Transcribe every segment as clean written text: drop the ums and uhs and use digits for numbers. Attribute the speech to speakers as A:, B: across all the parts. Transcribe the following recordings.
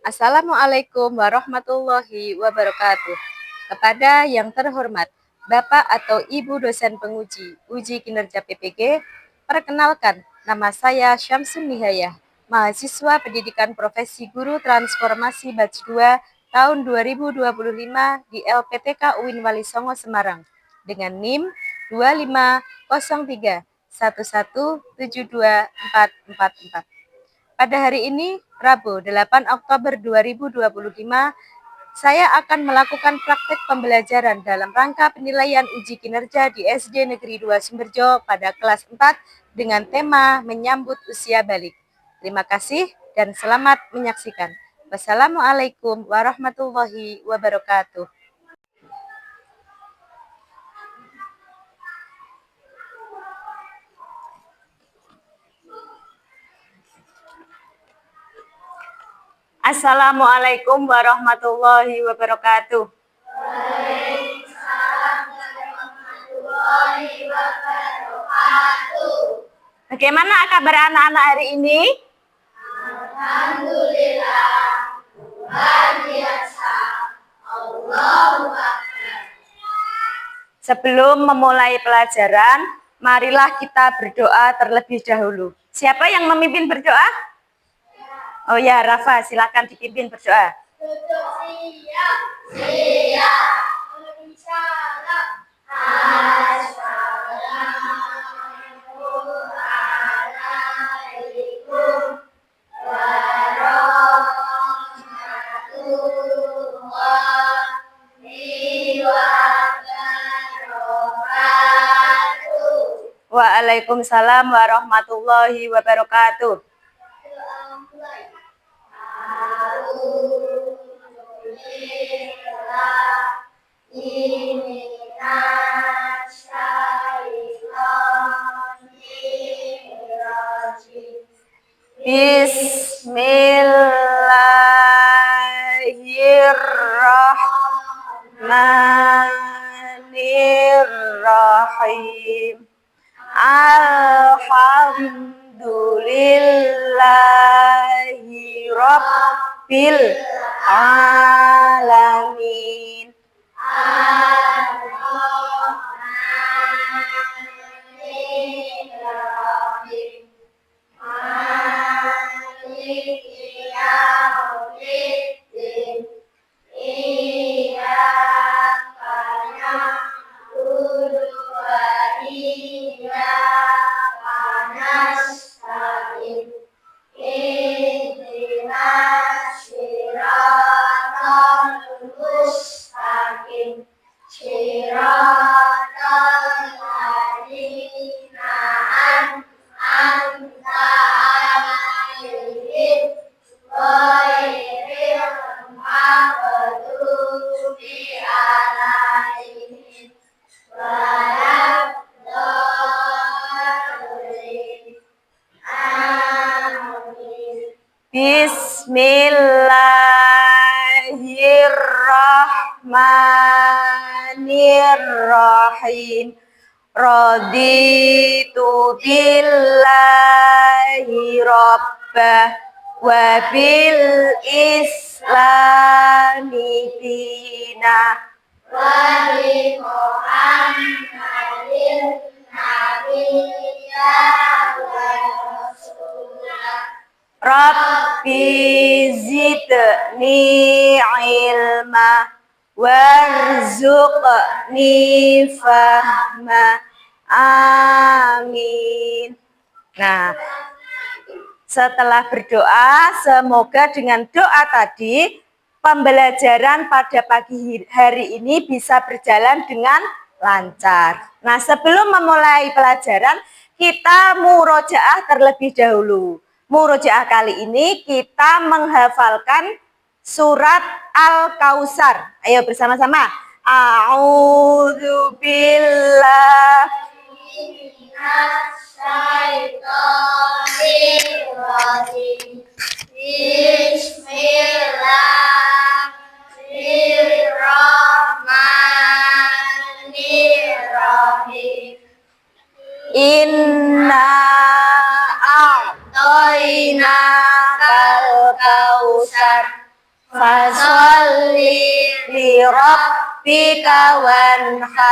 A: Assalamualaikum warahmatullahi wabarakatuh. Kepada yang terhormat Bapak atau Ibu dosen penguji uji kinerja PPG, perkenalkan nama saya Syamsun Nihayah, mahasiswa pendidikan profesi guru transformasi batch 2 tahun 2025 di LPTK UIN Wali Songo Semarang dengan NIM 2503 1172444. Pada hari ini, Rabu 8 Oktober 2025, saya akan melakukan praktek pembelajaran dalam rangka penilaian uji kinerja di SD Negeri 2 Sumberjo pada kelas 4 dengan tema menyambut usia balik. Terima kasih dan selamat menyaksikan. Wassalamualaikum warahmatullahi wabarakatuh. Assalamualaikum warahmatullahi wabarakatuh. Bagaimana kabar anak-anak hari ini?
B: Alhamdulillah, luar biasa. Allahu Akbar.
A: Sebelum memulai pelajaran, marilah kita berdoa terlebih dahulu. Siapa yang memimpin berdoa? Oh ya, Rafa, silakan dipimpin berdoa.
B: Siap, siap. Salam. Assalamualaikum warahmatullahi wabarakatuh.
A: Waalaikumsalam warahmatullahi wabarakatuh. Bismillahirrahmanirrahim. Alhamdulillahi Rabbil Alamin. Bismillahirrahmanirrahim. Raditu billahi rabbah wa bil islami dina
B: Wa bi Muhammadin nabiyya wa rasulah.
A: Rabbi zidni ilma warzuqni fahma. Amin. Nah, setelah berdoa, semoga dengan doa tadi, pembelajaran pada pagi hari ini bisa berjalan dengan lancar. Nah, sebelum memulai pelajaran, kita murojaah terlebih dahulu. Murojaah kali ini kita menghafalkan surat Al-Kautsar. Ayo bersama-sama. A'udzu billahi
B: Syaitonirrajim. Bismillahirrahmanirrahim.
A: Inna a'toina kal kausar Fasholli li rabbika wanhar.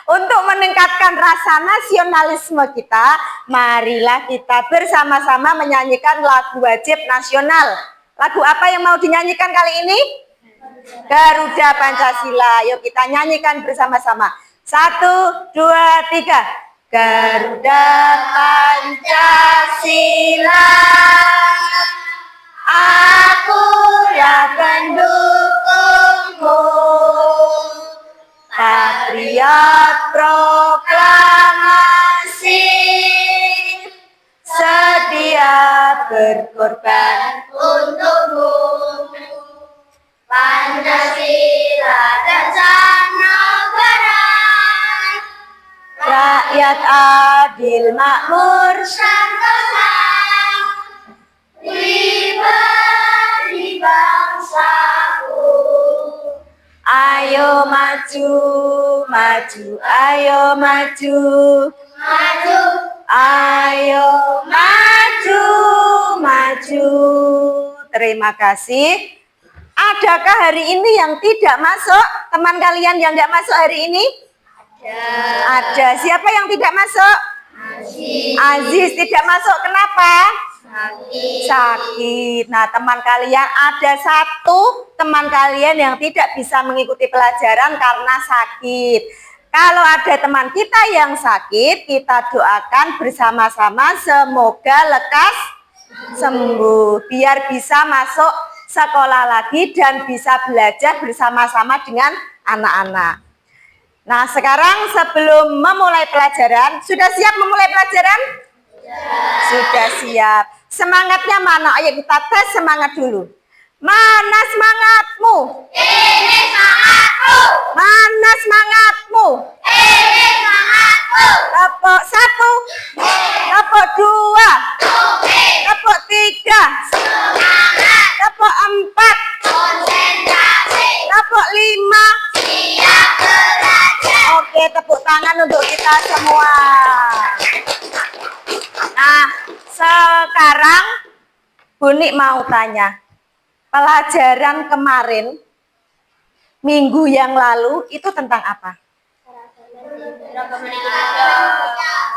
A: Untuk meningkatkan rasa nasionalisme kita, marilah kita bersama-sama menyanyikan lagu wajib nasional. Lagu apa yang mau dinyanyikan kali ini? Garuda Pancasila. Yuk kita nyanyikan bersama-sama. 1, 2, 3. Garuda Pancasila, akulah pendukungmu. Patriot proklamasi, sedia berkorban
B: Untukmu Pancasila dan negara,
A: rakyat adil makmur,
B: Santosa diberi bangsaku.
A: ayo maju, maju, ayo maju,
B: Maju,
A: ayo maju, maju. Terima kasih. Adakah hari ini yang tidak masuk? Teman kalian yang tidak masuk hari ini? Ada. Siapa yang tidak masuk? Aziz tidak masuk. Kenapa? Sakit. Nah, teman kalian ada satu teman kalian yang tidak bisa mengikuti pelajaran karena sakit. Kalau ada teman kita yang sakit, kita doakan bersama-sama semoga lekas sembuh biar bisa masuk sekolah lagi dan bisa belajar bersama-sama dengan anak-anak. Nah, sekarang sebelum memulai pelajaran, sudah siap memulai pelajaran? Sudah siap. Semangatnya mana? Ayo kita tes semangat dulu. Mana semangatmu?
B: ini semangatku,
A: Mana semangatmu?
B: ini semangatku.
A: Tepuk 1, tepuk 2, tepuk 3,
B: Semangat,
A: tepuk 4,
B: konsentrasi,
A: tepuk 5.
B: siap belajar.
A: Oke, tepuk tangan untuk kita semua. Nah, sekarang Bunik mau tanya. Pelajaran kemarin, minggu yang lalu, itu tentang apa?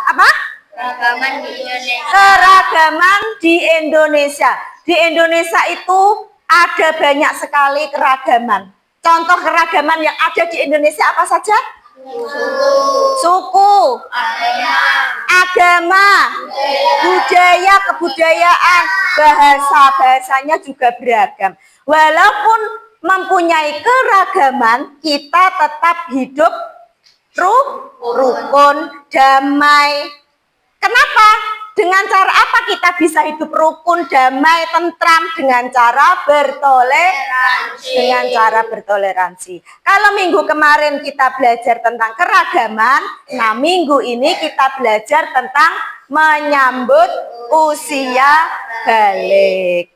A: Apa?
B: Keragaman di Indonesia.
A: Keragaman di Indonesia. Di Indonesia itu ada banyak sekali keragaman. Contoh keragaman yang ada di Indonesia apa saja? Suku, agama, budaya, kebudayaan, bahasa-bahasanya juga beragam. Walaupun mempunyai keragaman, kita tetap hidup rukun, damai. Kenapa? Dengan cara apa kita bisa hidup rukun, damai, tentram? Dengan cara bertoleransi. Kalau minggu kemarin kita belajar tentang keragaman, nah minggu ini kita belajar tentang menyambut usia balik.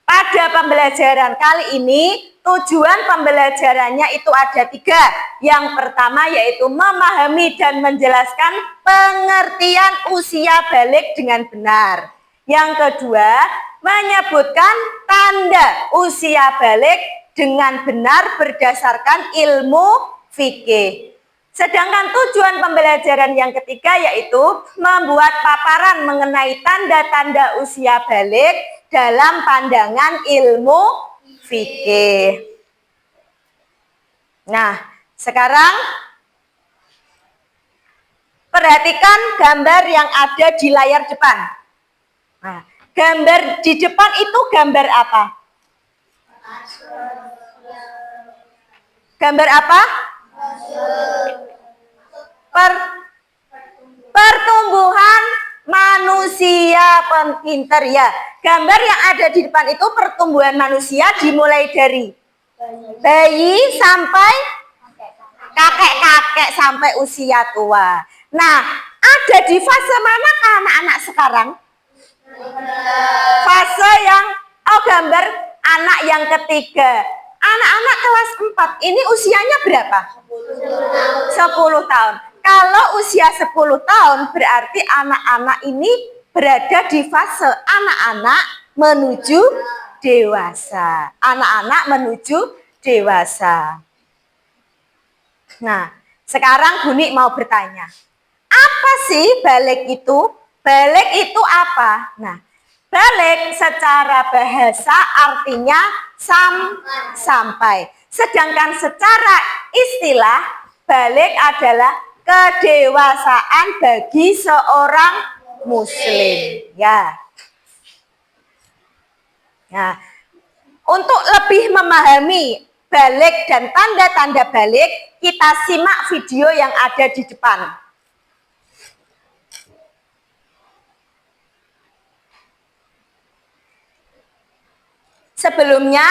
A: Pada pembelajaran kali ini, tujuan pembelajarannya itu ada 3. Yang pertama yaitu memahami dan menjelaskan pengertian usia balik dengan benar. Yang kedua, menyebutkan tanda usia balik dengan benar berdasarkan ilmu fikih. Sedangkan tujuan pembelajaran yang ketiga yaitu membuat paparan mengenai tanda-tanda usia balik dalam pandangan ilmu fikih. Nah, sekarang perhatikan gambar yang ada di layar depan. Nah, gambar di depan itu gambar apa? Gambar apa? Pertumbuhan manusia pinter ya. Gambar yang ada di depan itu pertumbuhan manusia dimulai dari bayi sampai kakek-kakek sampai usia tua. Nah, ada di fase mana anak-anak sekarang? Fase yang gambar anak yang ketiga. Anak-anak kelas 4 ini usianya berapa? 10 tahun. Kalau usia 10 tahun berarti anak-anak ini berada di fase anak-anak menuju dewasa. Anak-anak menuju dewasa. Nah, sekarang Buni mau bertanya. Apa sih balik itu? Balik itu apa? Nah, balik secara bahasa artinya sampai. Sedangkan secara istilah, balik adalah kedewasaan bagi seorang muslim. Ya. Nah, untuk lebih memahami balik dan tanda-tanda balik, kita simak video yang ada di depan. Sebelumnya,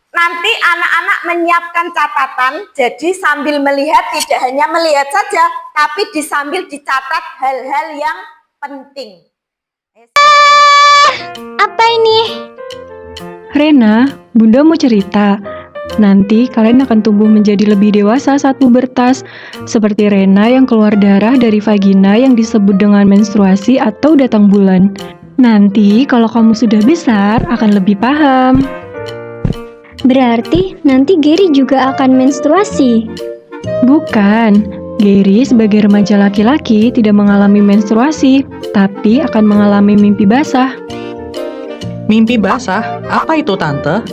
A: nanti anak-anak menyiapkan catatan, jadi sambil melihat tidak hanya melihat saja, tapi sambil dicatat hal-hal yang penting.
C: Apa ini?
D: Rena, Bunda mau cerita. Nanti kalian akan tumbuh menjadi lebih dewasa saat pubertas, seperti Rena yang keluar darah dari vagina yang disebut dengan menstruasi atau datang bulan. Nanti kalau kamu sudah besar akan lebih paham.
C: Berarti nanti Gary juga akan menstruasi.
D: Bukan, Gary sebagai remaja laki-laki tidak mengalami menstruasi, tapi akan mengalami mimpi basah.
E: Mimpi basah? Apa itu, Tante?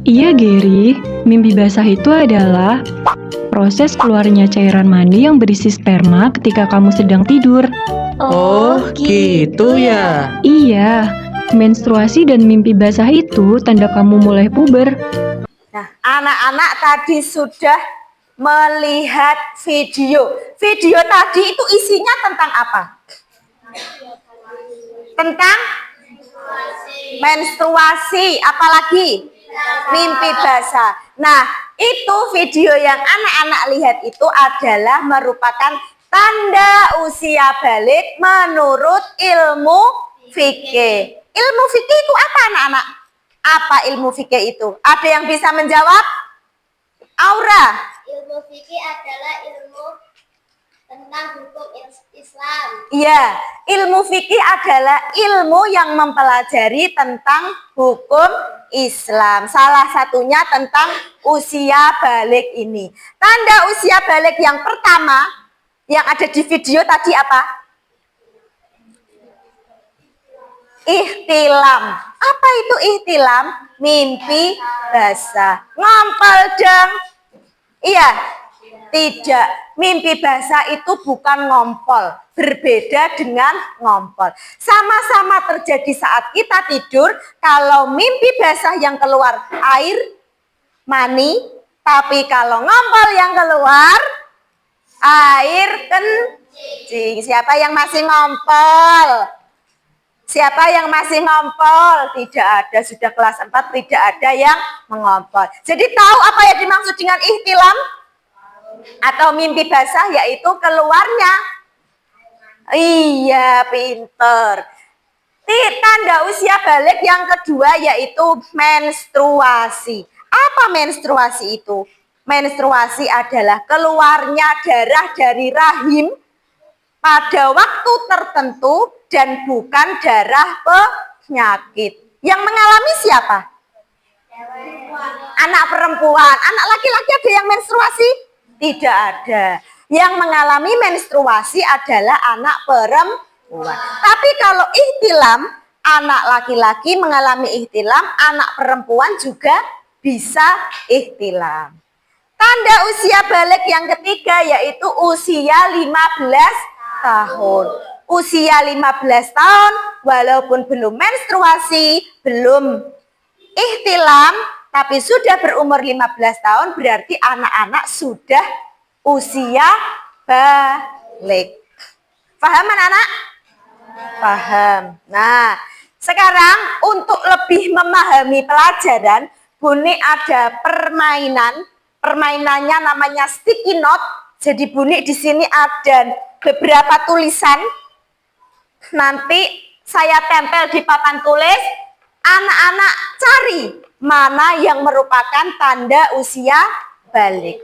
D: Iya, Gary. Mimpi basah itu adalah proses keluarnya cairan mani yang berisi sperma ketika kamu sedang tidur.
E: Oh, gitu ya.
D: Iya, menstruasi dan mimpi basah itu tanda kamu mulai puber.
A: Nah, anak-anak tadi sudah melihat video. Video tadi itu isinya tentang apa? Tentang menstruasi, apalagi mimpi basah. Nah, itu video yang anak-anak lihat itu adalah merupakan tanda usia balik menurut ilmu fikih. Ilmu fikih itu apa, anak-anak? Apa ilmu fikih itu? Ada yang bisa menjawab? Aura.
B: Ilmu fikih adalah ilmu tentang hukum Islam.
A: Iya, ilmu fikih adalah ilmu yang mempelajari tentang hukum Islam. Salah satunya tentang usia balik ini. Tanda usia balik yang pertama yang ada di video tadi apa? Ihtilam. Apa itu ihtilam? Mimpi basah. Ngompol dong. Iya, tidak. Mimpi basah itu bukan ngompol. Berbeda dengan ngompol. Sama-sama terjadi saat kita tidur. Kalau mimpi basah yang keluar air, mani. Tapi kalau ngompol yang keluar air kencing. Siapa yang masih ngompol? Siapa yang masih ngompol? Tidak ada, sudah kelas 4 tidak ada yang mengompol. Jadi tahu apa yang dimaksud dengan ihtilam? Atau mimpi basah, yaitu keluarnya. Iya, pinter. Tanda usia balik yang kedua yaitu menstruasi. Apa menstruasi itu? Menstruasi adalah keluarnya darah dari rahim pada waktu tertentu dan bukan darah penyakit. Yang mengalami siapa? Anak perempuan. Anak laki-laki ada yang menstruasi? Tidak ada. Yang mengalami menstruasi adalah anak perempuan. Tapi kalau ihtilam, anak laki-laki mengalami ihtilam, anak perempuan juga bisa ihtilam. Tanda usia balik yang ketiga yaitu usia 15 tahun. Usia 15 tahun walaupun belum menstruasi, belum ihtilam, tapi sudah berumur 15 tahun berarti anak-anak sudah usia balik. Paham anak-anak? Paham. Nah, sekarang untuk lebih memahami pelajaran, Buni ada permainan. Permainannya namanya sticky note. Jadi Buni di sini ada beberapa tulisan. Nanti saya tempel di papan tulis. Anak-anak cari mana yang merupakan tanda usia balik.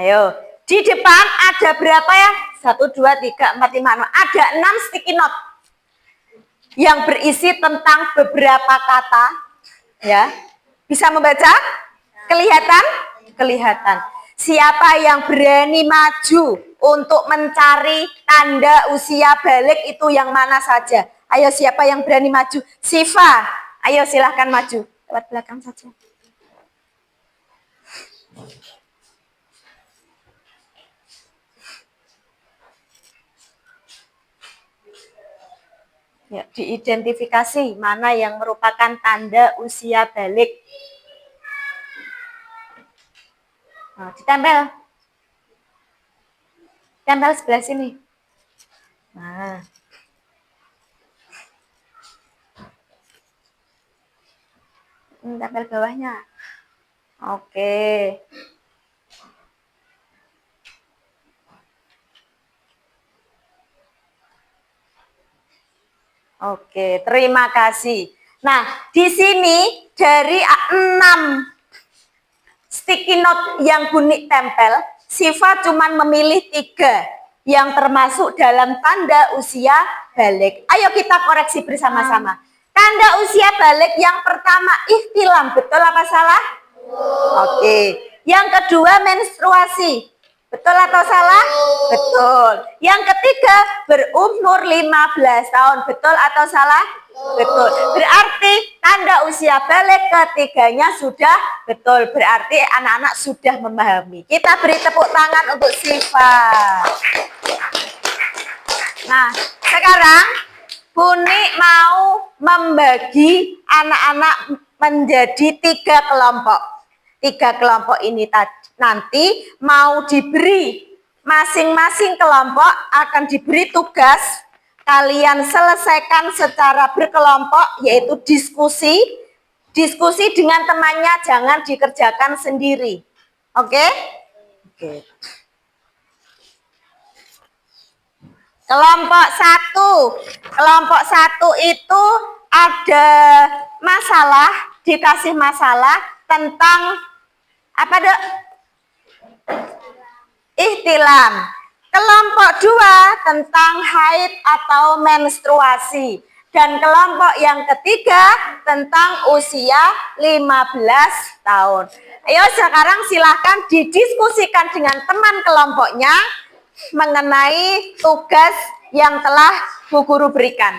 A: Ayo, di depan ada berapa ya? 1, 2, 3, 4, 5, 6. Ada 6 sticky note yang berisi tentang beberapa kata. Ya, bisa membaca? Kelihatan? Kelihatan. Siapa yang berani maju untuk mencari tanda usia balik itu yang mana saja? Ayo, siapa yang berani maju? Siva, ayo silahkan maju. Lewat belakang saja. Ya, diidentifikasi mana yang merupakan tanda usia balik. Nah, ditempel. Tempel sebelah sini. Nah. Tempel bawahnya. Oke. Oke, terima kasih. Nah, di sini dari 6 sticky note yang bunyi tempel, Siva cuma memilih 3 yang termasuk dalam tanda usia balik. Ayo kita koreksi bersama-sama. Tanda usia balik yang pertama ihtilam, betul apa salah? Oke. Yang kedua menstruasi. Betul atau salah? Betul. Yang ketiga berumur 15 tahun. Betul atau salah? Betul. Berarti tanda usia balik ketiganya sudah betul. Berarti anak-anak sudah memahami. Kita beri tepuk tangan untuk Siva. Nah, sekarang Buni mau membagi anak-anak menjadi 3 kelompok. 3 kelompok ini nanti mau diberi, masing-masing kelompok akan diberi tugas, kalian selesaikan secara berkelompok, yaitu diskusi. Diskusi dengan temannya, jangan dikerjakan sendiri. Oke? Oke. Kelompok 1. Kelompok 1 itu ada masalah, dikasih masalah tentang apa, Dok? Ihtilam. Kelompok 2 tentang haid atau menstruasi. Dan kelompok yang ketiga tentang usia 15 tahun. Ayo sekarang silahkan didiskusikan dengan teman kelompoknya mengenai tugas yang telah Bu Guru berikan.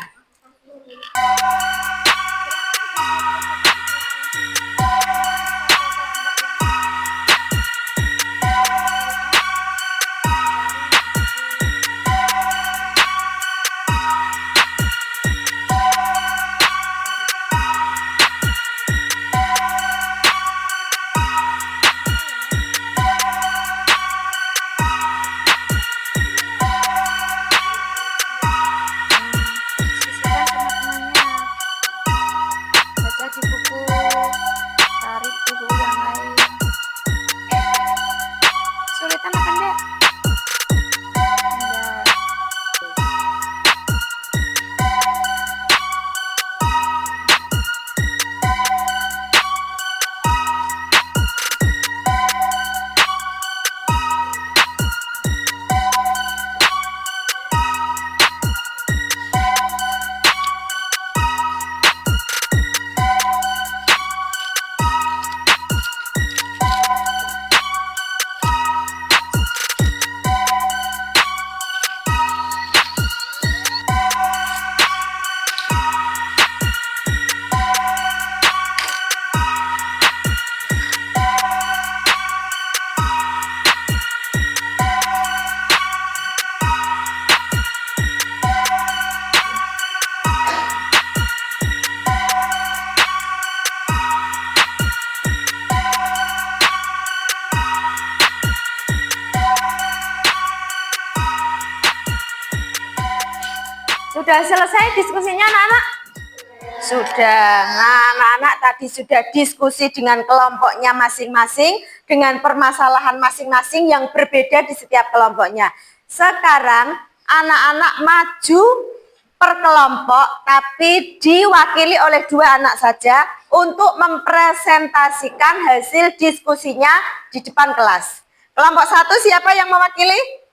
A: Sudah selesai diskusinya anak-anak? Sudah. Nah, anak-anak tadi sudah diskusi dengan kelompoknya masing-masing, dengan permasalahan masing-masing yang berbeda di setiap kelompoknya. Sekarang anak-anak maju per kelompok, tapi diwakili oleh 2 anak saja untuk mempresentasikan hasil diskusinya di depan kelas. Kelompok 1 siapa yang mewakili?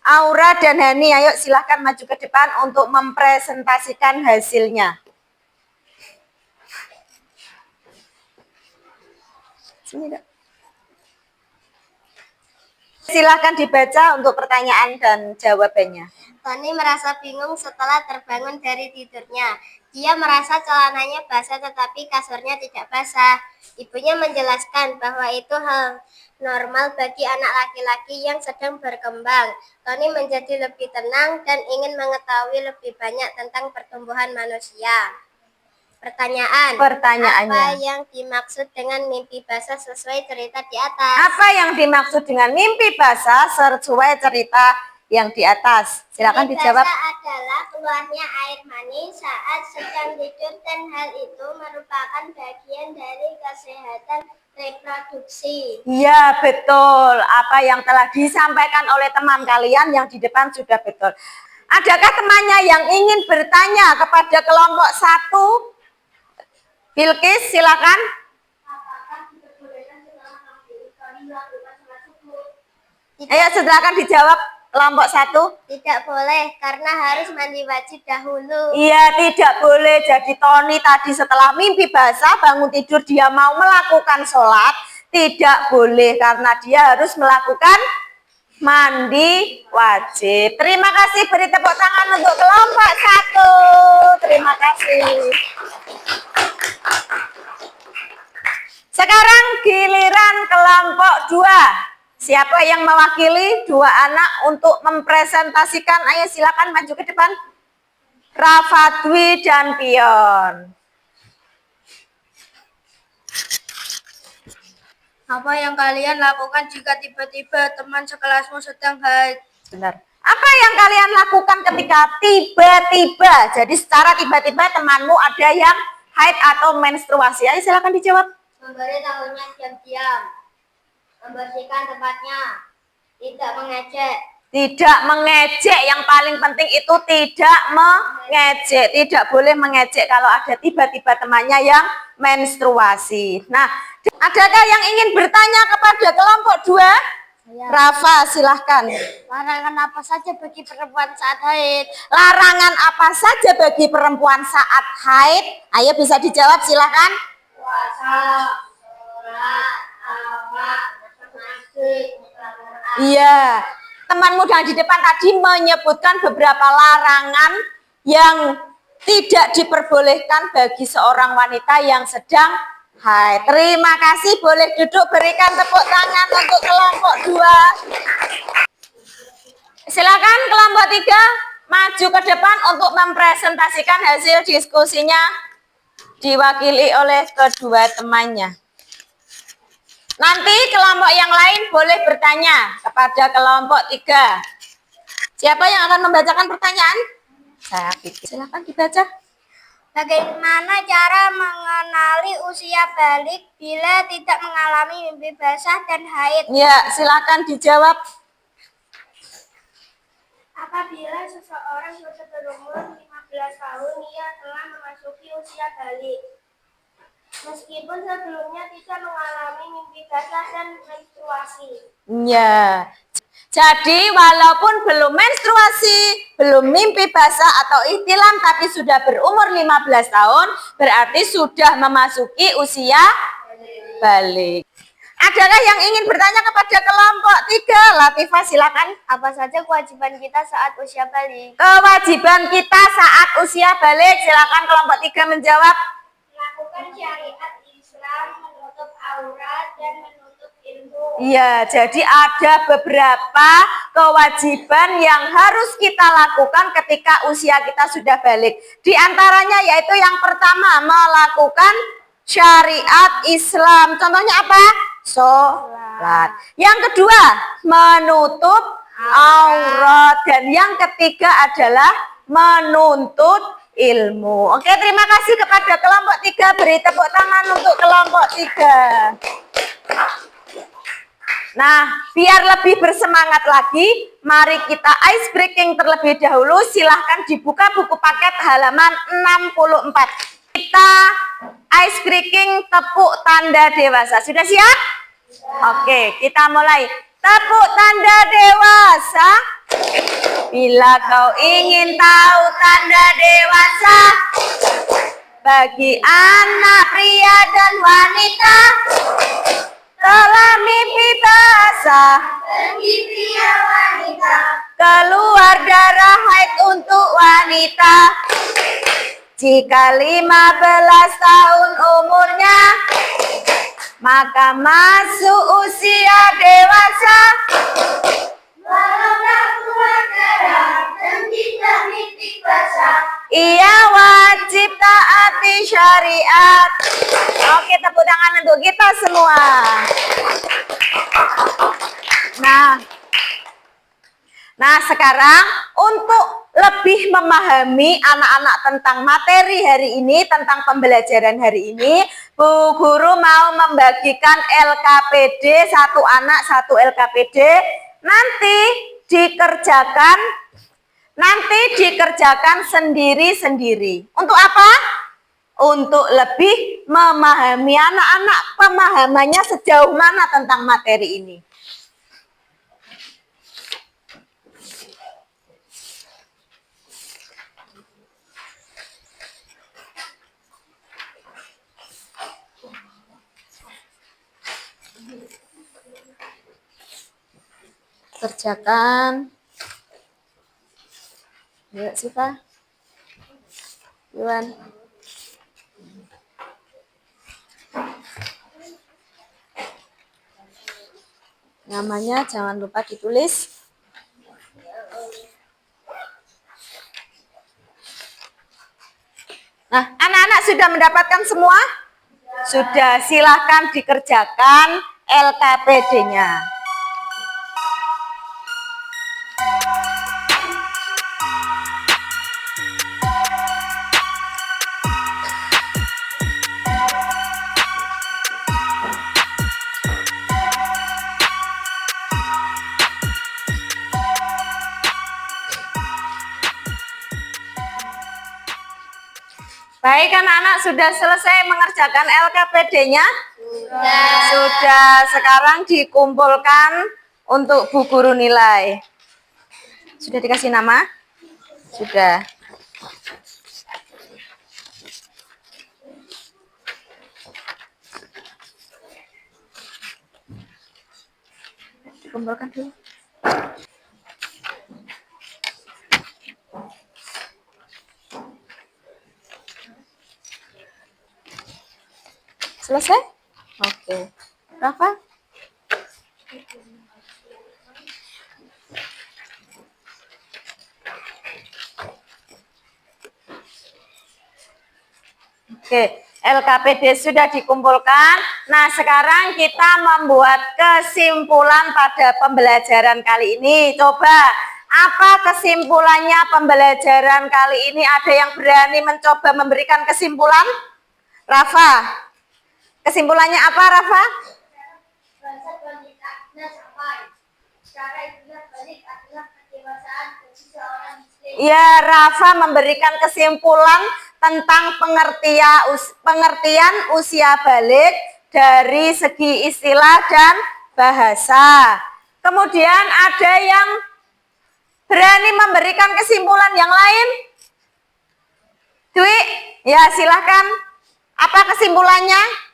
A: Aura dan Hani, ayo silahkan maju ke depan untuk mempresentasikan hasilnya. Silahkan dibaca untuk pertanyaan dan jawabannya.
B: Tony merasa bingung setelah terbangun dari tidurnya. Dia merasa celananya basah tetapi kasurnya tidak basah. Ibunya menjelaskan bahwa itu hal normal bagi anak laki-laki yang sedang berkembang. Tony menjadi lebih tenang dan ingin mengetahui lebih banyak tentang pertumbuhan manusia.
A: Pertanyaannya.
B: Apa yang dimaksud dengan mimpi basah sesuai cerita di atas?
A: Apa yang dimaksud dengan mimpi basah sesuai cerita yang di atas? Silakan
B: Mimpi
A: dijawab.
B: basah adalah keluarnya air mani saat sedang tidur dan hal itu merupakan bagian dari kesehatan reproduksi.
A: Iya, betul. Apa yang telah disampaikan oleh teman kalian yang di depan sudah betul. Adakah temannya yang ingin bertanya kepada kelompok 1? Bilkis, silakan. Ayo, silakan dijawab kelompok 1.
B: Tidak boleh karena harus mandi wajib dahulu.
A: Iya, tidak boleh. Jadi Tony tadi setelah mimpi basah bangun tidur dia mau melakukan sholat, tidak boleh karena dia harus melakukan mandi wajib. Terima kasih, beri tepuk tangan untuk kelompok 1. Terima kasih. Sekarang giliran kelompok 2. Siapa yang mewakili 2 anak untuk mempresentasikan? Ayo silakan maju ke depan. Rafa Dwi dan Pion.
B: Apa yang kalian lakukan jika tiba-tiba teman sekelasmu sedang haid?
A: Benar. Apa yang kalian lakukan ketika tiba-tiba? Jadi secara tiba-tiba temanmu ada yang haid atau menstruasi. Ayo silakan dijawab.
B: Memberitahunya diam-diam, membersihkan tempatnya, tidak mengejek.
A: Tidak mengejek, yang paling penting itu tidak mengejek. Tidak boleh mengejek kalau ada tiba-tiba temannya yang menstruasi. Nah, adakah yang ingin bertanya kepada kelompok 2? Rafa, silahkan.
B: Larangan apa saja bagi perempuan saat haid?
A: Larangan apa saja bagi perempuan saat haid? Ayo bisa dijawab, silahkan.
B: Puasa, sholat, awak, masjid,
A: Iya, teman muda di depan tadi menyebutkan beberapa larangan yang tidak diperbolehkan bagi seorang wanita yang sedang haid. Terima kasih, boleh duduk, berikan tepuk tangan untuk kelompok 2. Silakan kelompok 3 maju ke depan untuk mempresentasikan hasil diskusinya diwakili oleh kedua temannya. Nanti kelompok yang lain boleh bertanya kepada kelompok 3. Siapa yang akan membacakan pertanyaan? Saya pikir. Silakan dibaca.
B: Bagaimana cara mengenali usia balik bila tidak mengalami mimpi basah dan haid?
A: Ya, silakan dijawab.
B: Apabila seseorang sudah berumur 15 tahun, ia telah memasuki usia balik. Meskipun sebelumnya tidak mengalami mimpi basah dan menstruasi.
A: Ya. Jadi walaupun belum menstruasi, belum mimpi basah atau ihtilam tapi sudah berumur 15 tahun, berarti sudah memasuki usia balik. Adakah yang ingin bertanya kepada kelompok 3? Latifah, silakan.
B: Apa saja kewajiban kita saat usia balik?
A: Kewajiban kita saat usia balik, silakan kelompok 3 menjawab.
B: Melakukan syariat Islam, menutup aurat dan menutup ilmu.
A: Iya, jadi ada beberapa kewajiban yang harus kita lakukan ketika usia kita sudah balik. Di antaranya yaitu yang pertama, melakukan syariat Islam. Contohnya apa? Sholat. Yang kedua, menutup aurat. Dan yang ketiga adalah menuntut ilmu. Oke, terima kasih kepada kelompok 3. Beri tepuk tangan untuk kelompok 3. Nah, biar lebih bersemangat lagi, mari kita ice breaking terlebih dahulu. Silahkan dibuka buku paket halaman 64. Kita ice breaking tepuk tanda dewasa. Sudah siap? Oke, kita mulai. Tepuk tanda dewasa. Bila kau ingin tahu tanda dewasa bagi anak pria dan wanita, telah mimpi basah bagi pria wanita, keluar darah haid untuk wanita. Jika 15 tahun umurnya, maka masuk usia dewasa. Walau tak keluar darah dan tidak mimpi basah, ia wajib taati syariat. Oke, tepuk tangan untuk kita semua. Nah, sekarang untuk lebih memahami anak-anak tentang materi hari ini, tentang pembelajaran hari ini, Bu Guru mau membagikan LKPD, satu anak satu LKPD, nanti dikerjakan sendiri-sendiri. Untuk apa? Untuk lebih memahami anak-anak pemahamannya sejauh mana tentang materi ini. Kerjakan. Yuk, Siva. Iwan. Namanya jangan lupa ditulis. Nah, anak-anak sudah mendapatkan semua? Sudah, silahkan dikerjakan LKPD-nya. Baik, anak-anak sudah selesai mengerjakan LKPD-nya? Sudah. Sekarang dikumpulkan untuk Bu Guru nilai. Sudah dikasih nama? Sudah. Dikumpulkan dulu. Selesai? Oke. Rafa? Oke, LKPD sudah dikumpulkan. Nah, sekarang kita membuat kesimpulan pada pembelajaran kali ini. Coba, apa kesimpulannya pembelajaran kali ini? Ada yang berani mencoba memberikan kesimpulan? Rafa? Kesimpulannya apa, Rafa? Ya, Rafa memberikan kesimpulan tentang pengertian usia balik dari segi istilah dan bahasa. Kemudian ada yang berani memberikan kesimpulan yang lain? Dwi, ya silahkan. Apa kesimpulannya?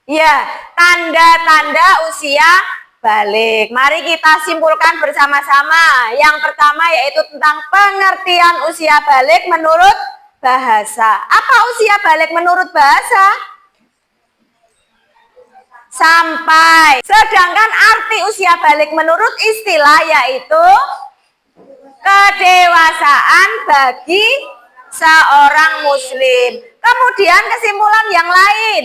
A: Ya, tanda-tanda usia balik. Mari kita simpulkan bersama-sama. Yang pertama yaitu tentang pengertian usia balik menurut bahasa. Apa usia balik menurut bahasa? Sampai. Sedangkan arti usia balik menurut istilah yaitu kedewasaan bagi seorang muslim. Kemudian kesimpulan yang lain.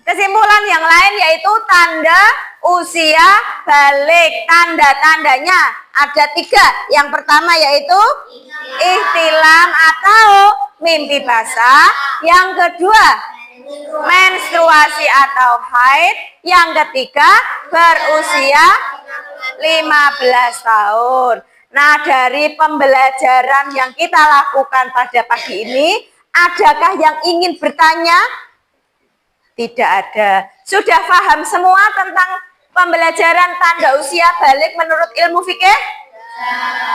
A: Kesimpulan yang lain yaitu tanda usia balik. Tanda-tandanya ada 3. Yang pertama yaitu ihtilam atau mimpi basah. Yang kedua menstruasi atau haid. Yang ketiga berusia 15 tahun. Nah, dari pembelajaran yang kita lakukan pada pagi ini, Adakah yang ingin bertanya? Tidak ada. Sudah paham semua tentang pembelajaran tanda usia balik menurut ilmu fikih?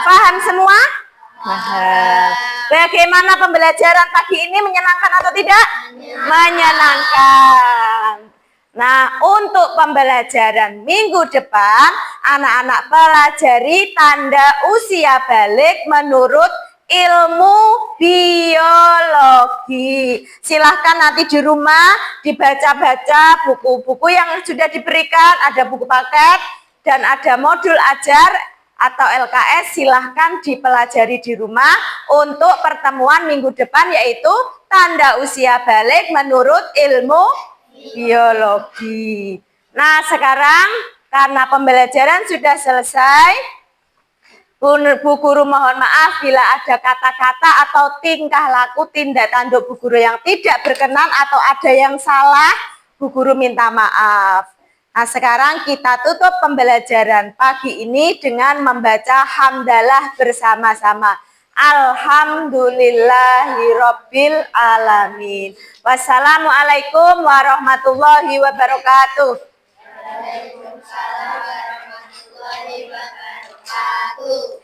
A: Paham semua? Paham. Bagaimana pembelajaran pagi ini, menyenangkan atau tidak? Menyenangkan. Nah, untuk pembelajaran minggu depan, anak-anak pelajari tanda usia balik menurut ilmu biologi. Silahkan nanti di rumah dibaca-baca buku-buku yang sudah diberikan, ada buku paket dan ada modul ajar atau LKS, silahkan dipelajari di rumah untuk pertemuan minggu depan, yaitu tanda usia balik menurut ilmu biologi. Nah, sekarang karena pembelajaran sudah selesai, Bu Guru mohon maaf bila ada kata-kata atau tingkah laku tindak tanduk Bu Guru yang tidak berkenan atau ada yang salah, Bu Guru minta maaf. Nah, sekarang kita tutup pembelajaran pagi ini dengan membaca hamdalah bersama-sama. Alhamdulillahirabbil alamin. Wassalamualaikum warahmatullahi wabarakatuh.
B: Waalaikumsalam warahmatullahi wabarakatuh.